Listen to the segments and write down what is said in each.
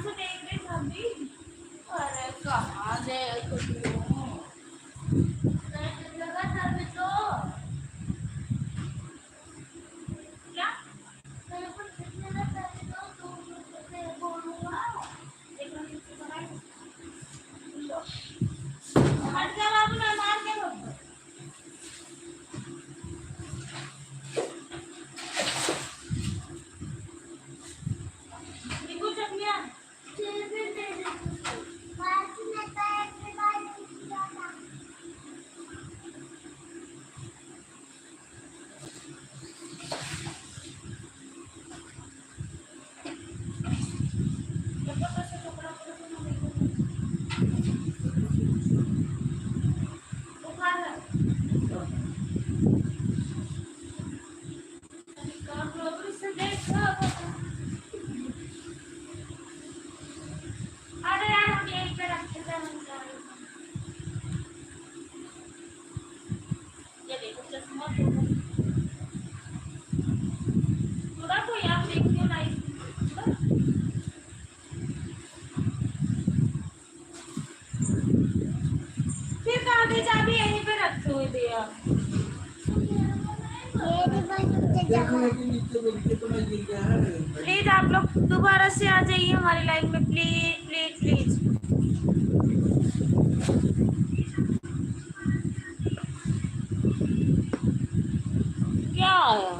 से देख रहे सभी। अरे कहाँ से कुछ लगा था भी तो क्या मेरे को कितने ना पहले तो बोलूँगा एक मिनट से बनाए लो हट जा बाबू ना मार के लो निकल चकलिया चाबी यहीं पे रखी हुई थी यार प्लीज आप लोग दोबारा से आ जाइए हमारी लाइन में प्लीज प्लीज प्लीज क्या आया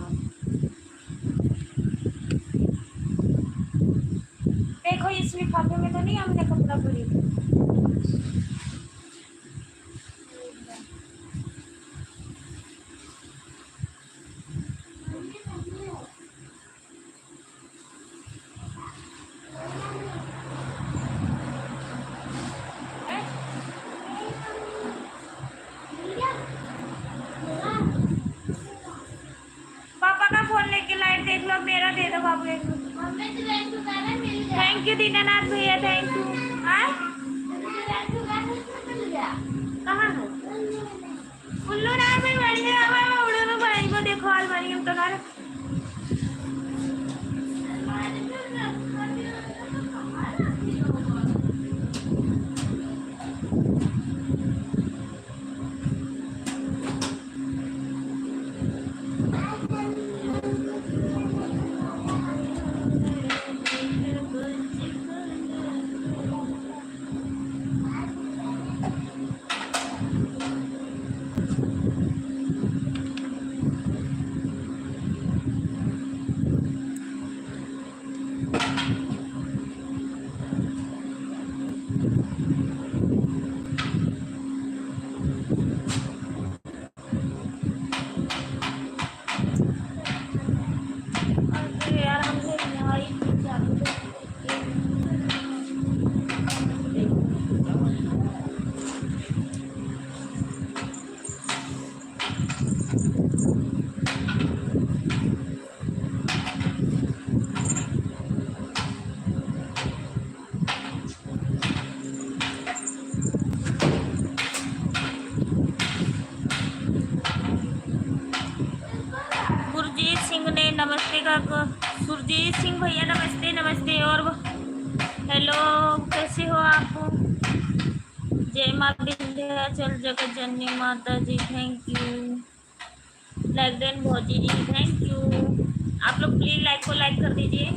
देखो इस लिफाफे में तो नहीं हमने कपड़ा खरीदा पापा का फोन लेके लाइट देख लो मेरा दे दो बाबू एक थैंक यू दीनानाथ भैया थैंक यू कहाँ है उल्लू नाम में बढ़िया उड़े में बड़ी को देखो आज बड़ी हम तो घर नमस्ते काका सुरजीत सिंह भैया नमस्ते नमस्ते और हेलो कैसे हो आप जय माँ विंध्याचल जगत जननी माता जी थैंक यू लाइक भौजी जी थैंक यू आप लोग प्लीज लाइक को लाइक कर दीजिए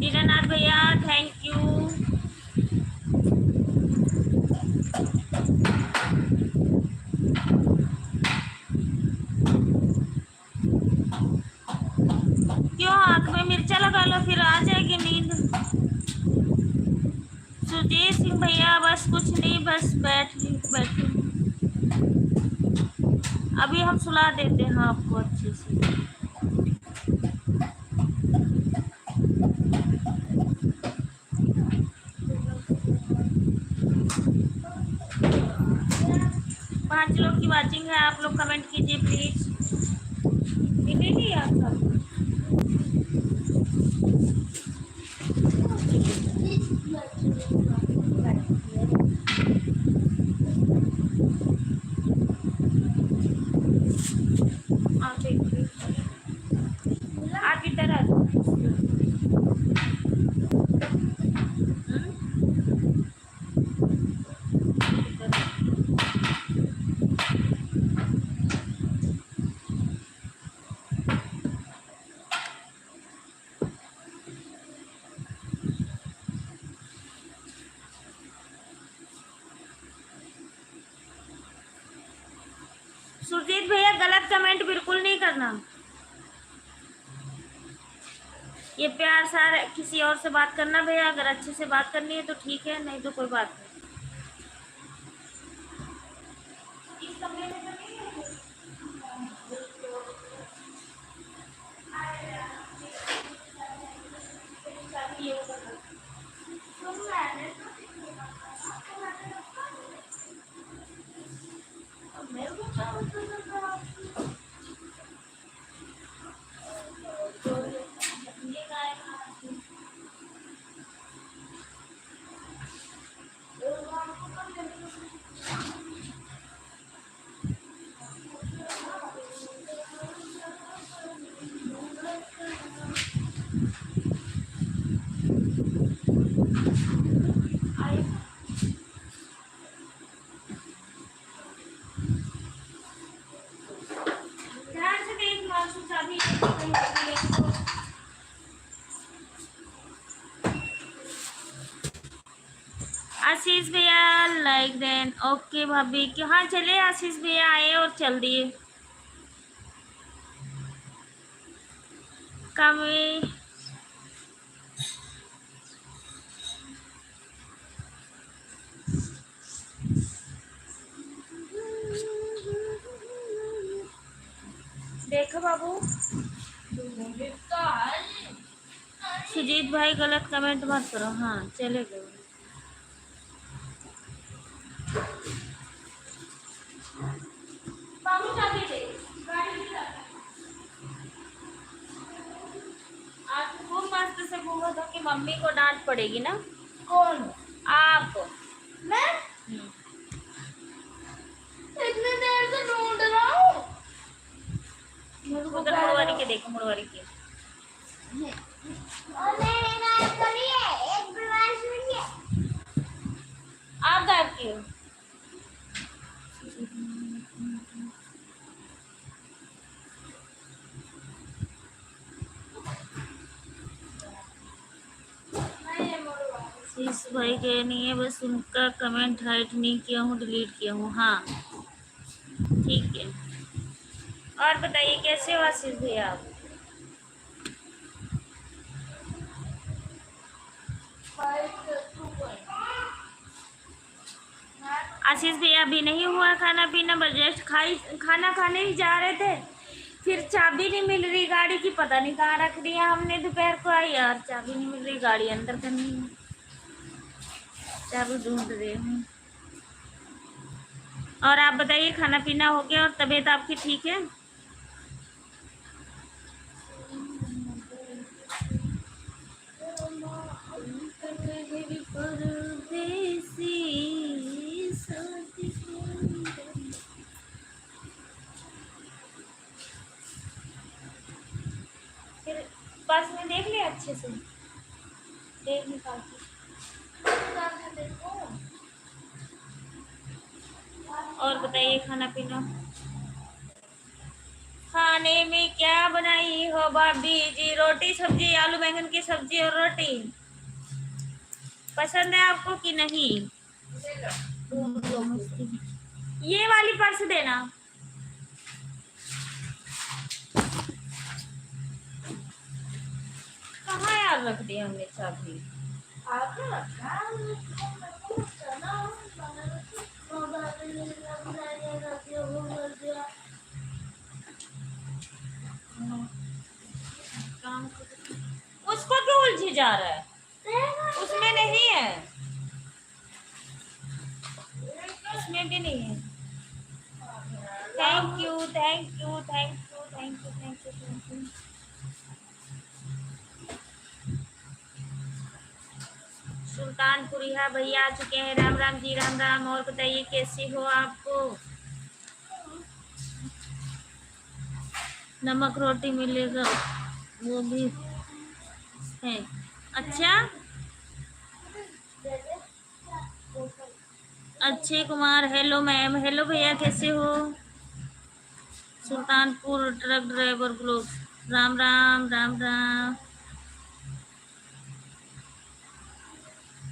दीनानाथ भैया थैंक यू क्यों आँख में मिर्चा लगा लो फिर आ जाएगी नींद सुरजीत सिंह भैया बस कुछ नहीं बस बैठी अभी हम सुला देते हैं आपको अच्छे से पांच लोग की वाचिंग है आप लोग कमेंट कीजिए प्लीज मिलेगी आपका आप इधर आ जाओ। सुरजीत भैया गलत कमेंट बिल्कुल नहीं करना। ये प्यार सार किसी और से बात करना भैया, अगर अच्छे से बात करनी है तो ठीक है, नहीं तो कोई बात नहीं। इस कमरे में तो नहीं है? मेरे को क्या ध्यान से देख मासूम चाबी आशीष भैया लाइक देन ओके भाभी कि हाँ चले आशीष भैया आए और चल दिए कमी। देखो बाबू सुजीत भाई गलत कमेंट मत करो। हाँ चले गए। आज खूब मस्त से घूमो तो कि मम्मी को डांट पड़ेगी ना। कौन? आप। मैं इतनी देर से ढूंढ रहा हूँ। उधर मुड़वारी के देखो, मुड़वारी के। आप गायब किए। इस भाई के नहीं है, बस उनका कमेंट हाइड नहीं किया हूँ, डिलीट किया हूँ। हाँ ठीक है। और बताइए कैसे हो आशीष भैया आप? आशीष भैया अभी नहीं हुआ खाना पीना, बस जस्ट खाना खाने ही जा रहे थे, फिर चाबी नहीं मिल रही गाड़ी की, पता नहीं कहाँ रख दिया हमने दोपहर को। आई यार चाबी नहीं मिल रही, गाड़ी अंदर करनी है, चाबी ढूंढ रही हूँ। और आप बताइए खाना पीना हो गया और तबीयत आपकी ठीक है? फिर पास में देख लिया अच्छे से, देख निकाल के देखो। और बताइए खाना पीना, खाने में क्या बनाई हो भाभी जी? रोटी सब्जी, आलू बैंगन की सब्जी और रोटी। पसंद है आपको कि नहीं? ये वाली पर्स देना। कहाँ यार रख दिया हमने चाबी? उसको क्यों उलझी जा रहा है? उसमें नहीं है, उसमें भी नहीं है। Thank you thank you thank you thank you thank you thank you. Sultanpuri है भैया आ चुके हैं। राम राम जी, राम राम। और बताइए कैसे हो आपको? नमक रोटी मिलेगा। वो भी है। अच्छा, Akshay Kumar, hello ma'am, hello भैया, कैसे हो? Sultanpur truck driver group, Ram Ram Ram Ram.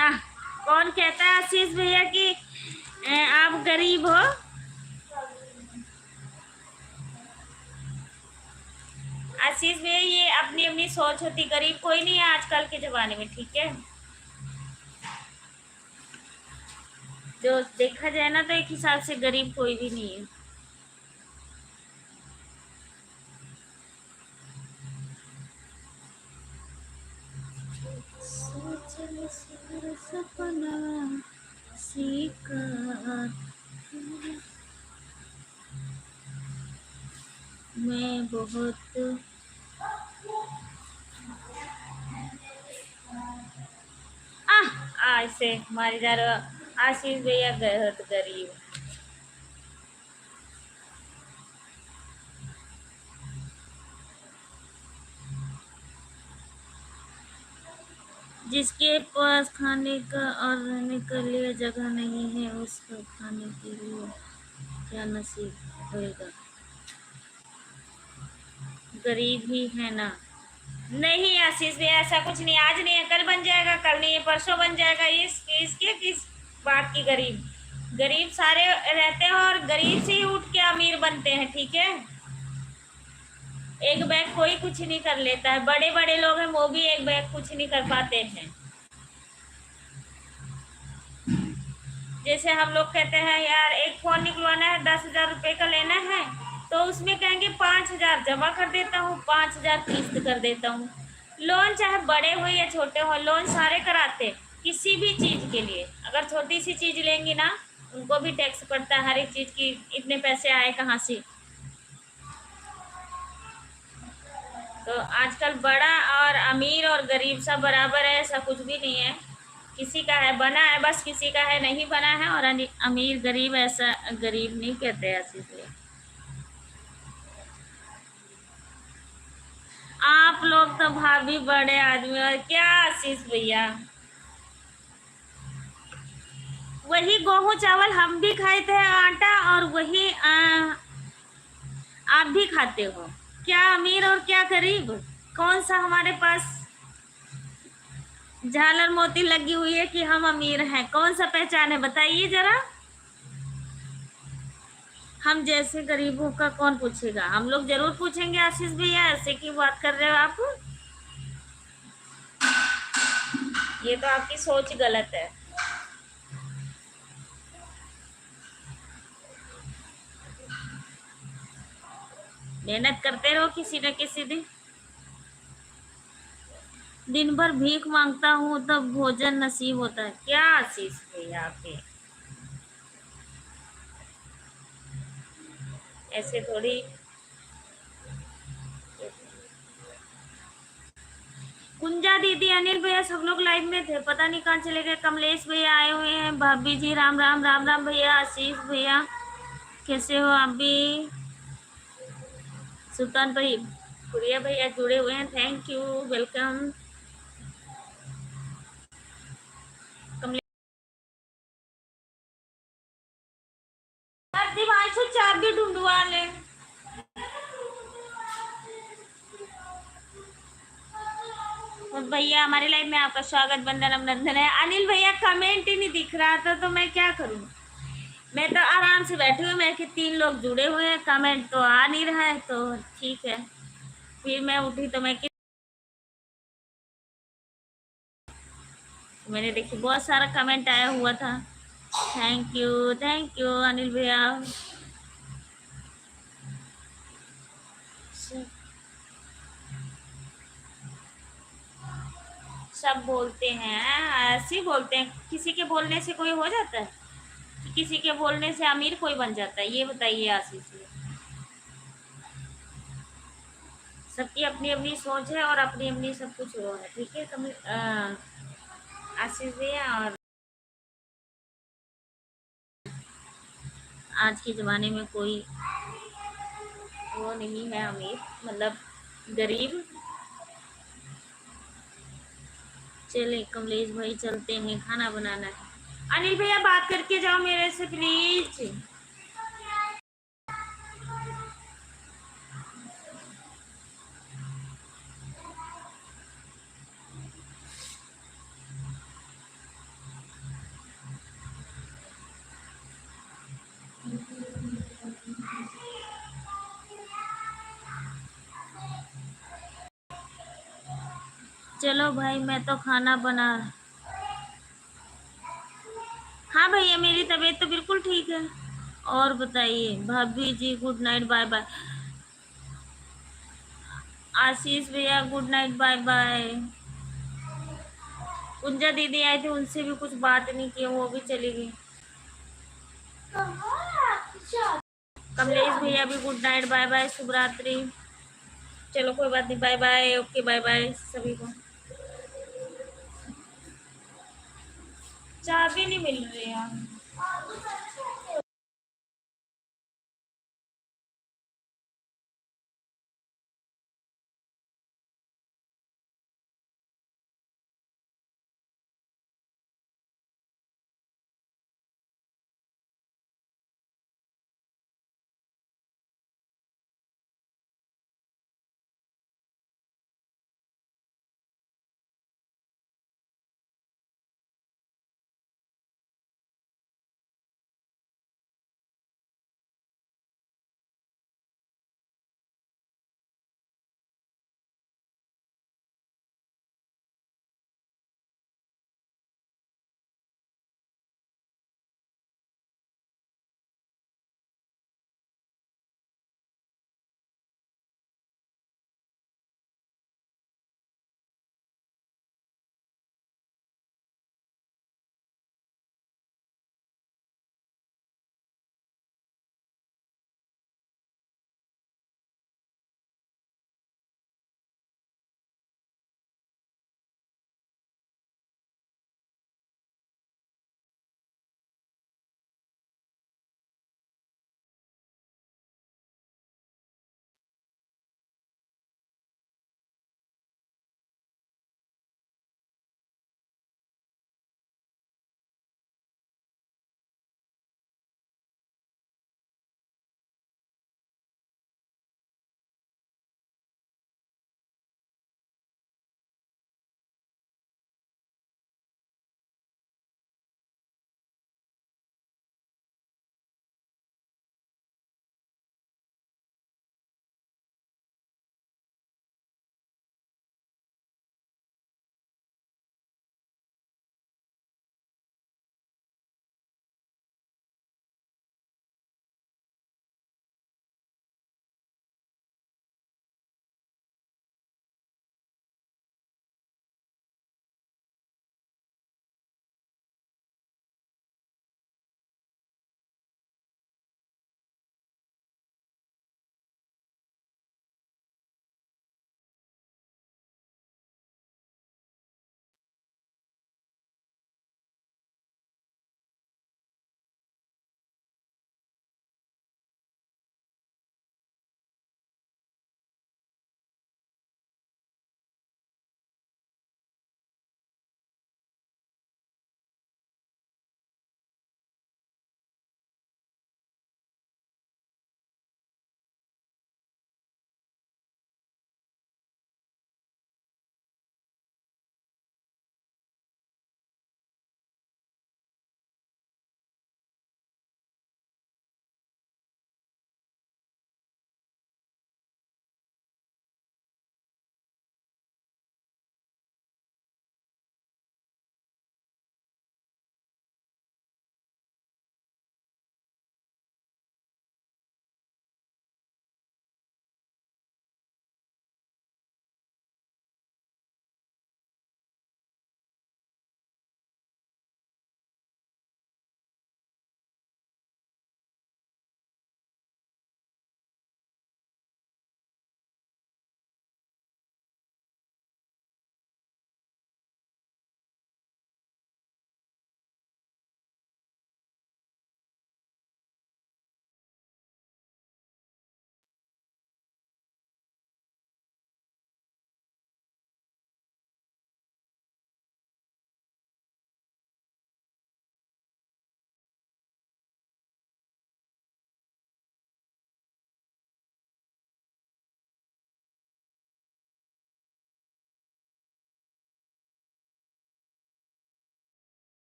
आह, कौन कहता है आशीष भैया कि आप गरीब हो? आशीष भैया, ये अपनी अपनी सोच होती, गरीब कोई नहीं है आजकल के जमाने में, ठीक है? जो देखा जाए ना तो एक हिसाब से गरीब कोई भी नहीं है। सपना शिकार मैं बहुत ऐसे हमारी जरा आशीष भैया बहुत गरीब। जिसके पास खाने का और रहने के लिए जगह नहीं है, उसको खाने के लिए क्या नसीब होएगा? गरीब ही है ना। नहीं आशीष भैया, ऐसा कुछ नहीं, आज नहीं है कल बन जाएगा, कल नहीं है परसों बन जाएगा। इसके किस बात की गरीब? गरीब सारे रहते हैं और गरीब से ही उठ के अमीर बनते हैं, ठीक है? एक बैग कोई कुछ नहीं कर लेता है, बड़े बड़े लोग हैं वो भी एक बैग कुछ नहीं कर पाते हैं। जैसे हम लोग कहते हैं यार एक फोन निकलवाना है, 10,000 रुपये का लेना है, तो उसमें कहेंगे 5,000 जमा कर देता हूँ, 5,000 किस्त कर देता हूँ। लोन चाहे बड़े हो या छोटे हो, लोन सारे कराते किसी भी चीज के लिए। अगर छोटी सी चीज लेंगी ना, उनको भी टैक्स पड़ता है हर एक चीज की, इतने पैसे आए कहाँ से। तो आजकल बड़ा और अमीर और गरीब सब बराबर है, ऐसा कुछ भी नहीं है। किसी का है बना है बस, किसी का है नहीं बना है। और अमीर गरीब ऐसा गरीब नहीं कहते ऐसे से। आप लोग तो भाभी बड़े आदमी, और क्या आशीष भैया, वही गेहूं चावल हम भी खाए थे, आटा, और वही आप भी खाते हो। क्या अमीर और क्या गरीब? कौन सा हमारे पास झालर मोती लगी हुई है कि हम अमीर हैं? कौन सा पहचान है बताइए जरा। हम जैसे गरीबों का कौन पूछेगा? हम लोग जरूर पूछेंगे आशीष भैया, ऐसे की बात कर रहे हो आप? ये तो आपकी सोच गलत है। मेहनत करते रहो, किसी न किसी दिन। दिन भर भीख मांगता हूँ तब भोजन नसीब होता है, क्या आशीष भैया आपके? ऐसे थोड़ी। कुंजा दीदी, अनिल भैया, सब लोग लाइव में थे, पता नहीं कहाँ चले गए। कमलेश भैया आए हुए हैं, भाभी जी राम राम राम राम भैया। आशीष भैया कैसे हो आप भी? सुल्तान भाई, पुरिया भैया जुड़े हुए हैं, थैंक यू, वेलकम। दिवांशु चाबी ढूंढवा ले। और भैया हमारे लाइव में आपका स्वागत, वंदन अभिनंदन है। अनिल भैया कमेंट ही नहीं दिख रहा था तो मैं क्या करूं? मैं तो आराम से बैठी हुई, मैं कि 3 लोग जुड़े हुए हैं, कमेंट तो आ नहीं रहा है, तो ठीक है। फिर मैं उठी तो मैंने देखी बहुत सारा कमेंट आया हुआ था। थैंक यू अनिल भैया। सब बोलते हैं, ऐसे ही बोलते हैं। किसी के बोलने से कोई हो जाता है? किसी के बोलने से अमीर कोई बन जाता है? ये बताइए आशीष जी। सबकी अपनी अपनी सोच है और अपनी अपनी सब कुछ वो है, ठीक है? कम आशीष भैया, और आज के ज़माने में कोई वो नहीं है अमीर, मतलब गरीब। चले कमलेश भाई, चलते हैं, खाना बनाना है। अनिल भैया बात करके जाओ मेरे से प्लीज। चलो भाई, मैं तो खाना बना। हाँ भैया, मेरी तबीयत तो बिल्कुल ठीक है। और बताइए भाभी जी, गुड नाइट, बाय बाय। आशीष भैया गुड नाइट, बाय बाय। कुंजा दीदी आई थी, उनसे भी कुछ बात नहीं की, वो भी चली गई। कमलेश भैया भी गुड नाइट, बाय बाय, शुभ रात्रि। चलो कोई बात नहीं, bye bye, okay bye bye सभी को। चाबी नहीं मिल रही यार।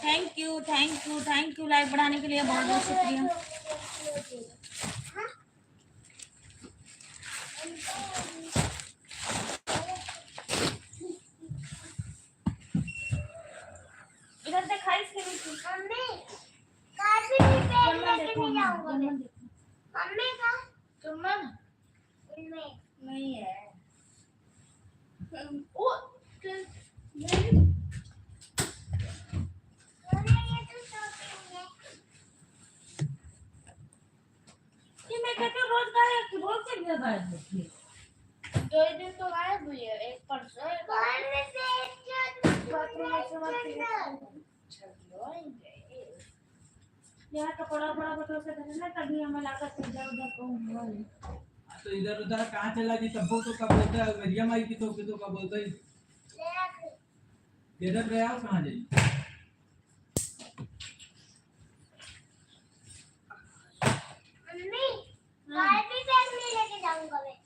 Thank you, thank you, thank you. Like बढ़ाने के लिए बहुत बहुत शुक्रिया। इधर देखा इसके नीचे मम्मी काफी पेड़ लेके नहीं जाऊंगा मैं। मम्मी का चुम्बन नहीं है। ओ मेरी ये तो शॉपिंग है कि मैं कहती हूँ रोज गायब रोज चल गया गायब होती है। 2 दिन तो गायब हुई है, एक परसों बाथरूम में यहाँ कपड़ा बड़ा बटो से धरना तभी हमें लागत से इधर उधर कहूँ तो इधर उधर कहाँ चला जी तब तो कब बोलता है गरिया माई की तो कब बोलता है इधर प्रयास कहाँ जाइए मम्मी गाय भी पैर में लेके जाऊंगा मैं।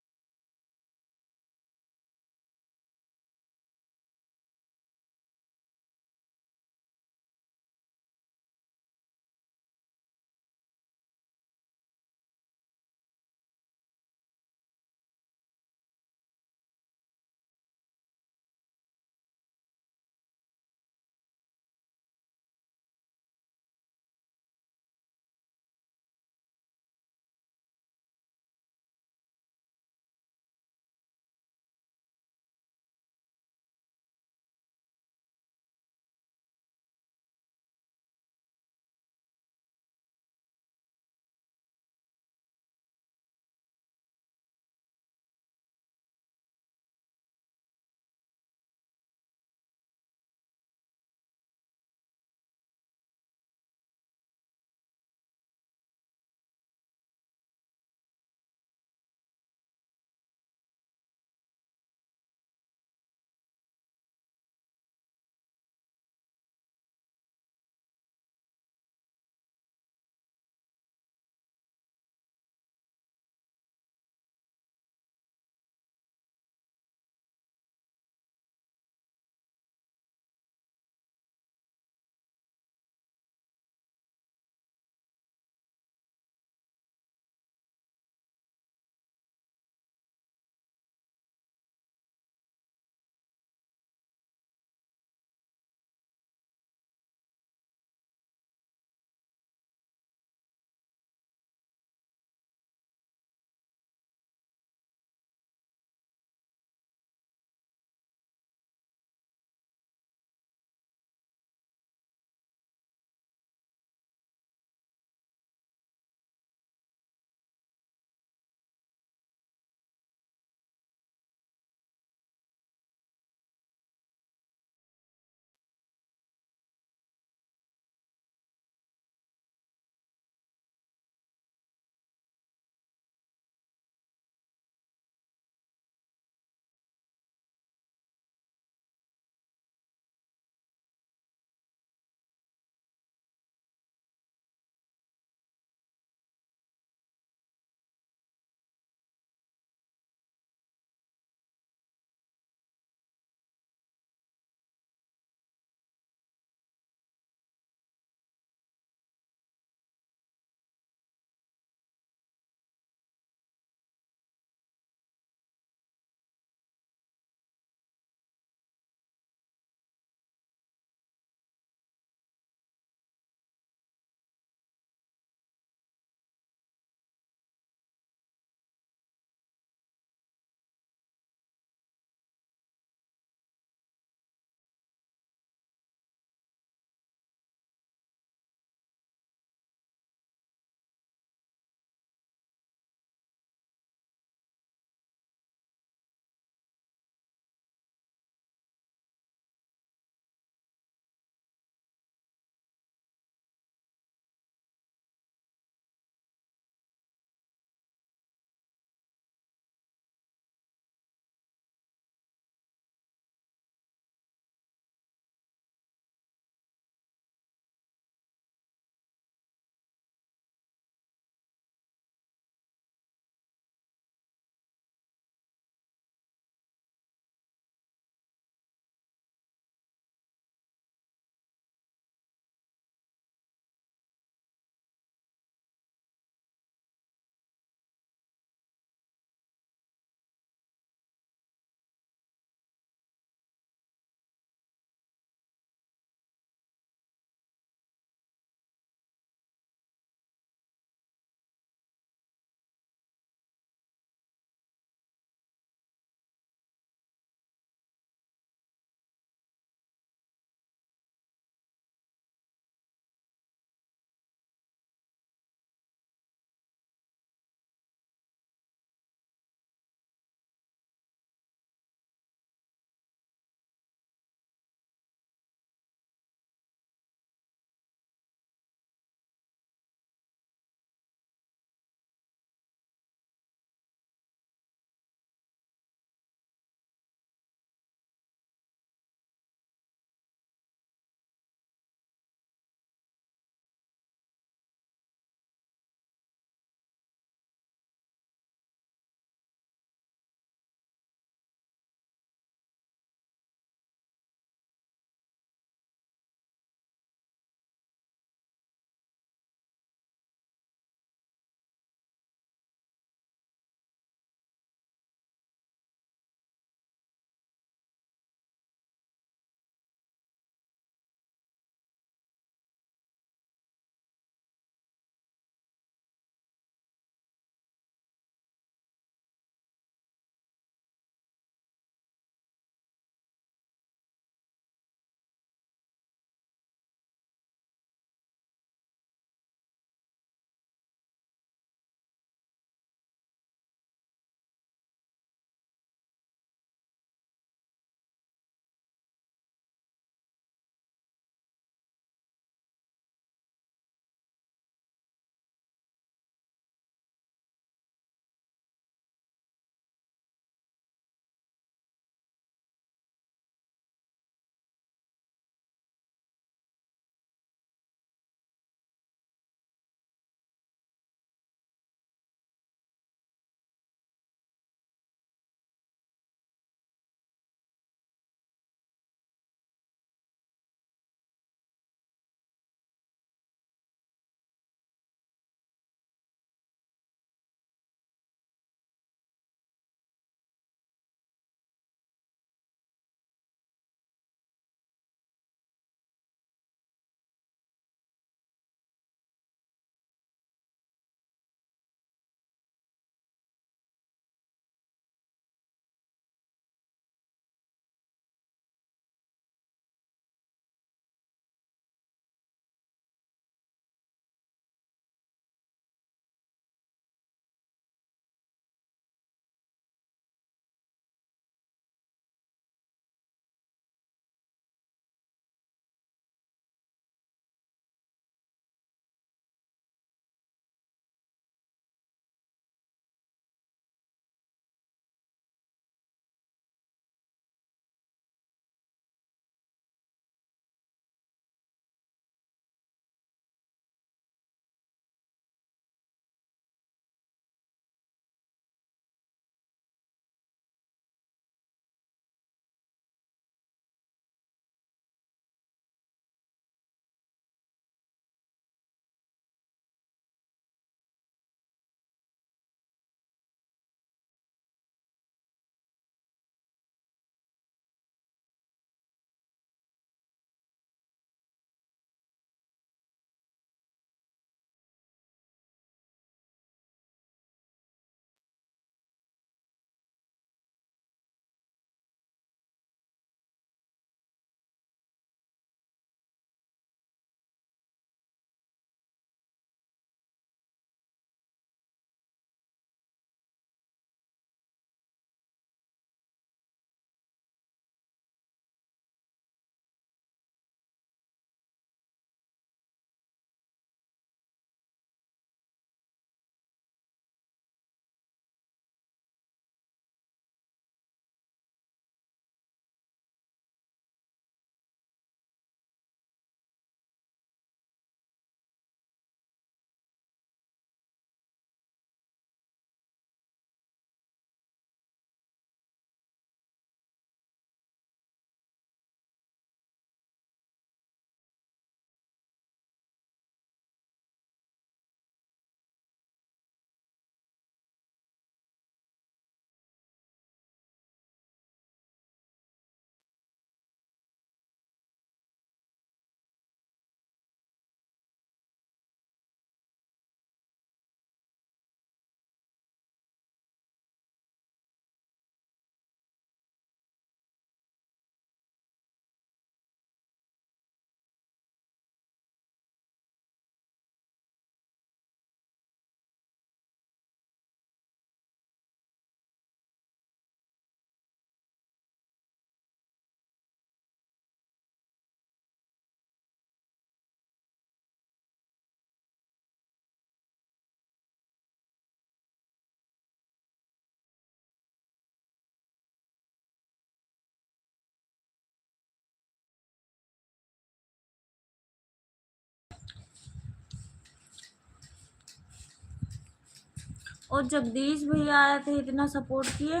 और जगदीश भैया आए थे, इतना सपोर्ट किए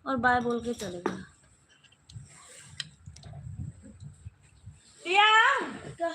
और बाय बोल के चले गए। क्या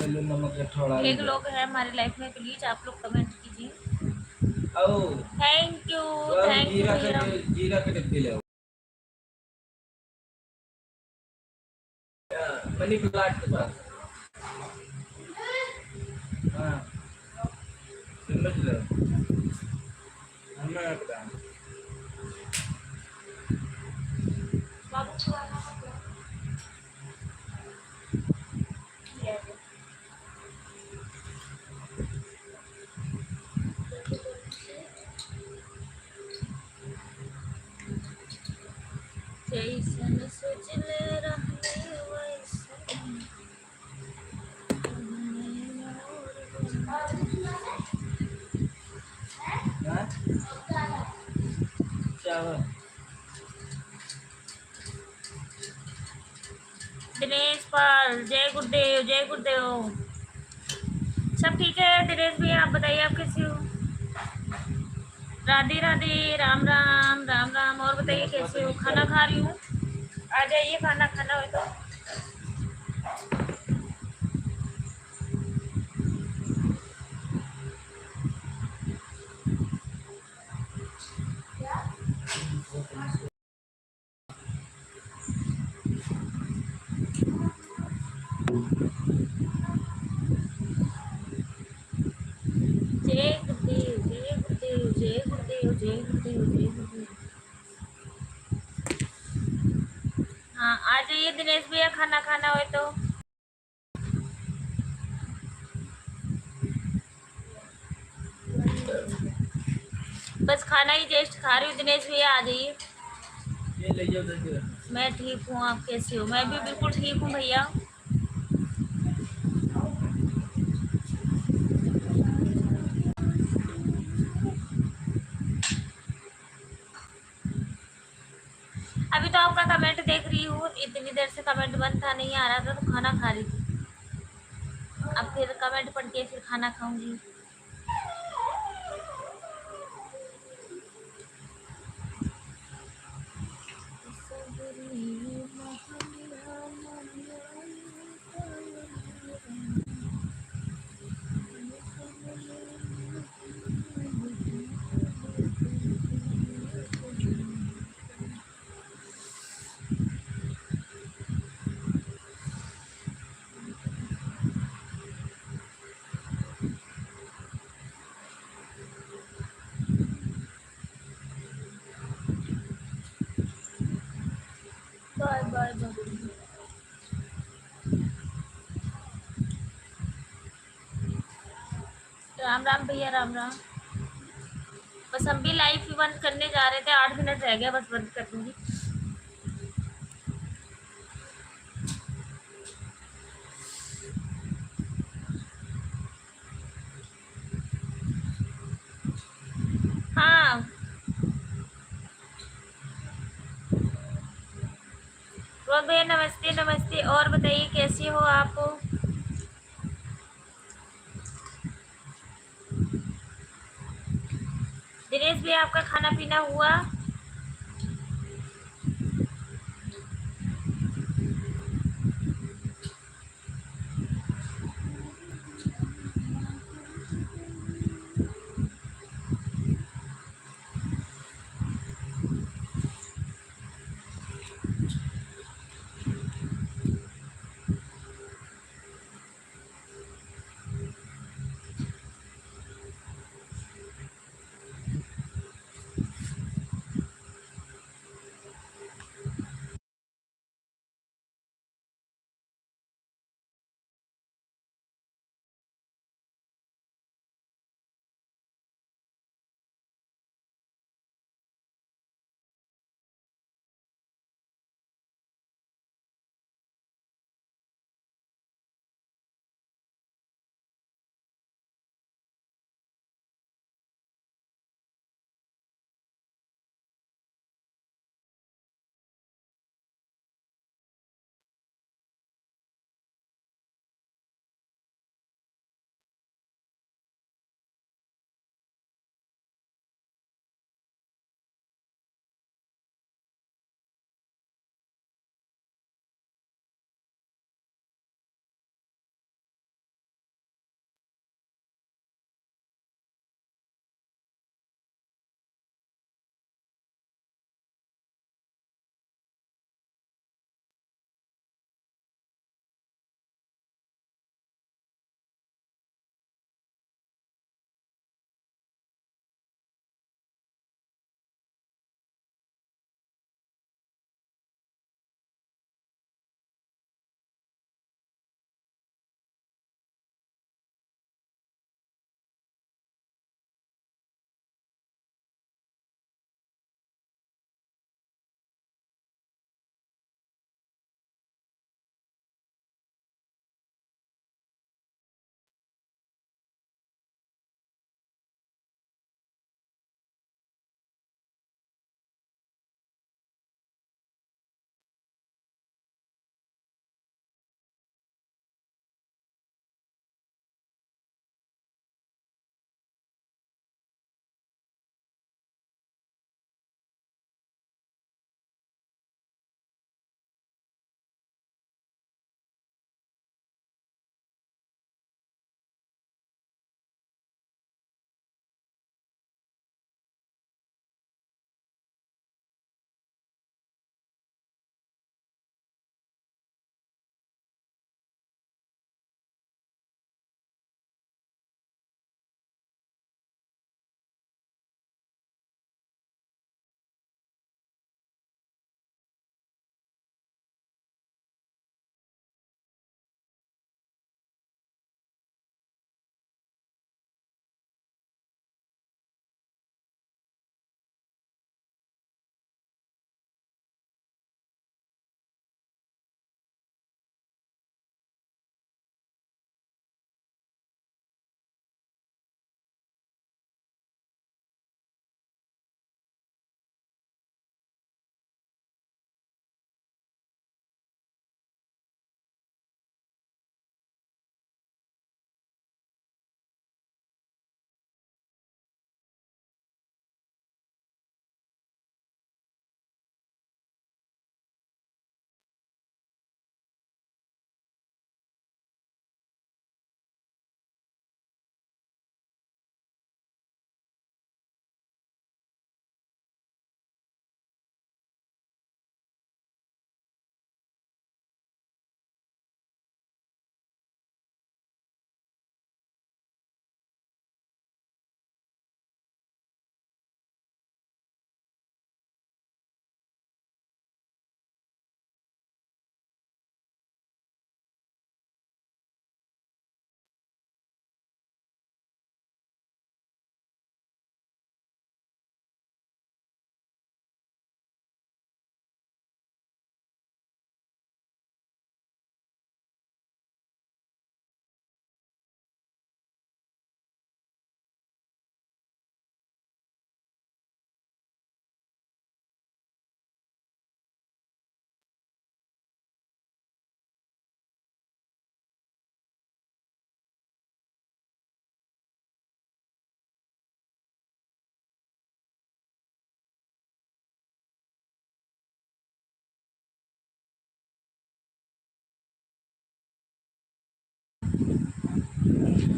चलो नमक का थोड़ा एक लोग है हमारी लाइफ में, प्लीज आप लोग कमेंट कीजिए। आओ थैंक यू तो जीरा भैया। के जीरा के डब्बे ले आओ। मनी प्लांट के पास। हाँ समझ लो हमें पता जैसन सोचले रहे वैसन हाँ चावल दिनेश पाल, जय गुरुदेव जय गुरुदेव। सब ठीक है दिनेश भैया, आप बताइए आप कैसे हो? राधे राधे, राम राम राम राम। और बताइए कैसे हो? खाना खा रही हूँ, आ जाइए खाना खाना हो तो। जय गुरुदेव जय गुरुदेव जय गुरुदेव जय गुरुदेव जय गुरुदेव। हाँ आ जाइए दिनेश भैया, खाना खाना हो तो। बस खाना ही जस्ट खा रही हूँ दिनेश भैया, आ जाइए। ये ले जाओ दस। मैं ठीक हूँ, आप कैसे हो? मैं भी बिल्कुल ठीक हूँ भैया। अभी तो आपका कमेंट देख रही हूँ, इतनी देर से कमेंट बंद था, नहीं आ रहा था तो खाना खा रही थी। अब फिर कमेंट पढ़ के फिर खाना खाऊंगी। Bye bye bye. Ram Ram भैया, राम राम। बस हम भी लाइव ही बंद करने जा रहे थे, 8 मिनट रह गया, बस बंद कर दूंगी। हाँ रोहन भैया नमस्ते नमस्ते। और बताइए कैसे हो आप? दिनेश भैया आपका खाना पीना हुआ?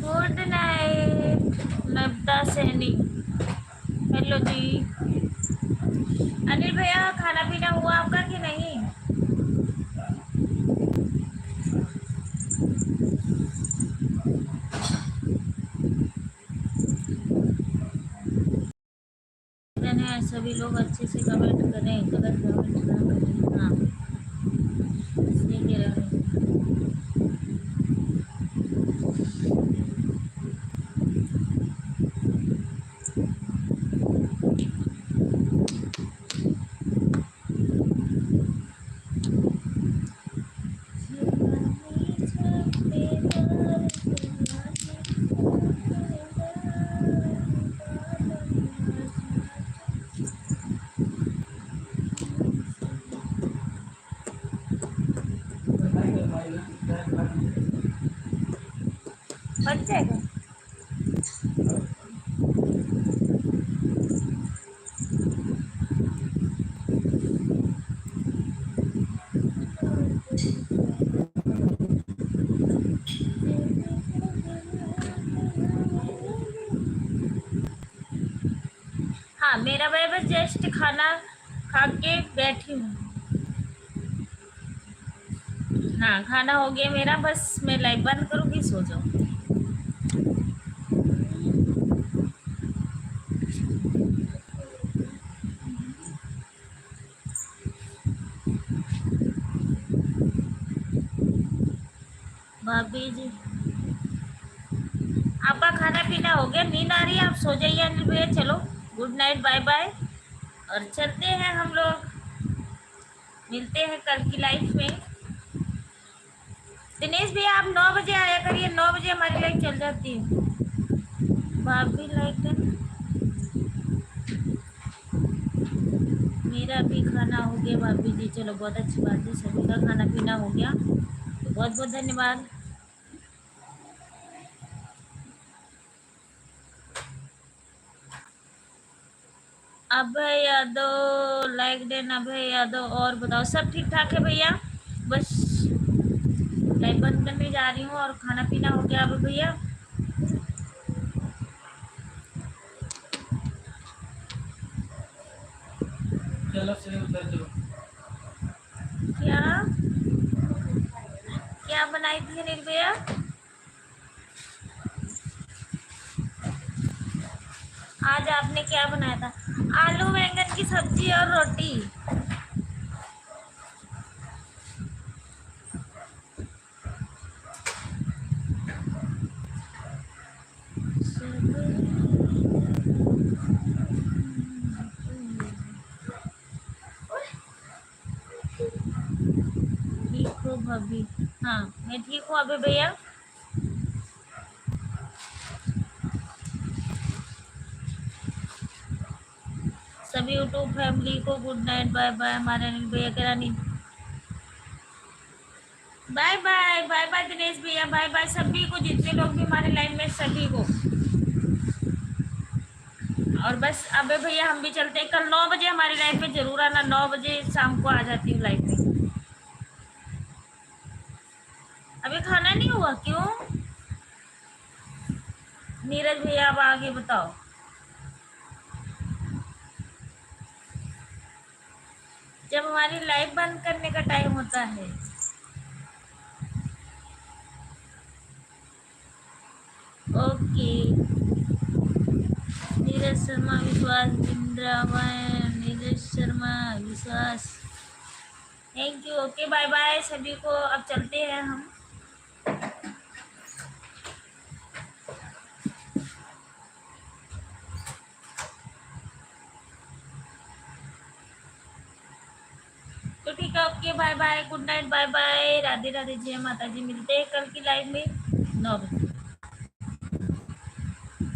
गुड नाइट नब्ता सैनी। हेलो जी। अनिल भैया खाना पीना हुआ आपका कि नहीं? है सभी लोग अच्छे से कमेंट करें, गलत कमेंट ना करें। हाँ सही कह रहे हैं। बच जाएगा। हाँ मेरा भाई बस जस्ट खाना खा के बैठी हूँ। हाँ खाना हो गया मेरा, बस मैं लाइव बंद करूँगी, सो जाओ। भाभी जी आपका खाना पीना हो गया, नींद आ रही है, आप सो जाइए अनिल भैया। चलो गुड नाइट, बाय बाय। और चलते हैं हम लोग, मिलते हैं कल की लाइफ में। दिनेश भैया आप 9 बजे आया करिए, 9 बजे हमारी लाइफ चल जाती है। भाभी लाइक मेरा भी खाना हो गया भाभी जी। चलो बहुत अच्छी बात है, सभी का खाना पीना हो गया, तो बहुत बहुत धन्यवाद। अभय यादव लाइक देना, अभय यादव। और बताओ सब ठीक ठाक है भैया? बस लाइव बंद करने जा रही हूँ और खाना पीना हो गया अब भैया। चलो से उतर चलो। क्या क्या बनाई थी अनिल भैया? आज आपने क्या बनाया था? आलू बैंगन की सब्जी और रोटी। ठीक हो भाभी? हाँ मैं ठीक हूँ अभी भैया। सभी यूट्यूब फैमिली को गुड नाइट, बाय बाय। हमारे अनिल भैया कह रहा नहीं, bye bye bye bye Dinesh भैया, बाय बाय सभी को, जितने लोग भी हमारे लाइन में सभी को। और बस अबे भैया हम भी चलते हैं, कल 9 बजे हमारी लाइफ में जरूर आना, 9 बजे शाम को आ जाती हूँ लाइफ में। अभी खाना नहीं हुआ क्यों? नीरज भैया अब आगे बताओ। जब हमारी लाइफ बंद करने का टाइम होता है। ओके नीरज शर्मा विश्वास Vrindavan, Neeraj Sharma Vishwas, thank you. Okay bye bye सभी को, अब चलते हैं हम। तो ठीक है, okay bye bye, good night, bye bye, Radhe Radhe, जय माता जी। मिलते हैं कल की लाइव में 9 बजे।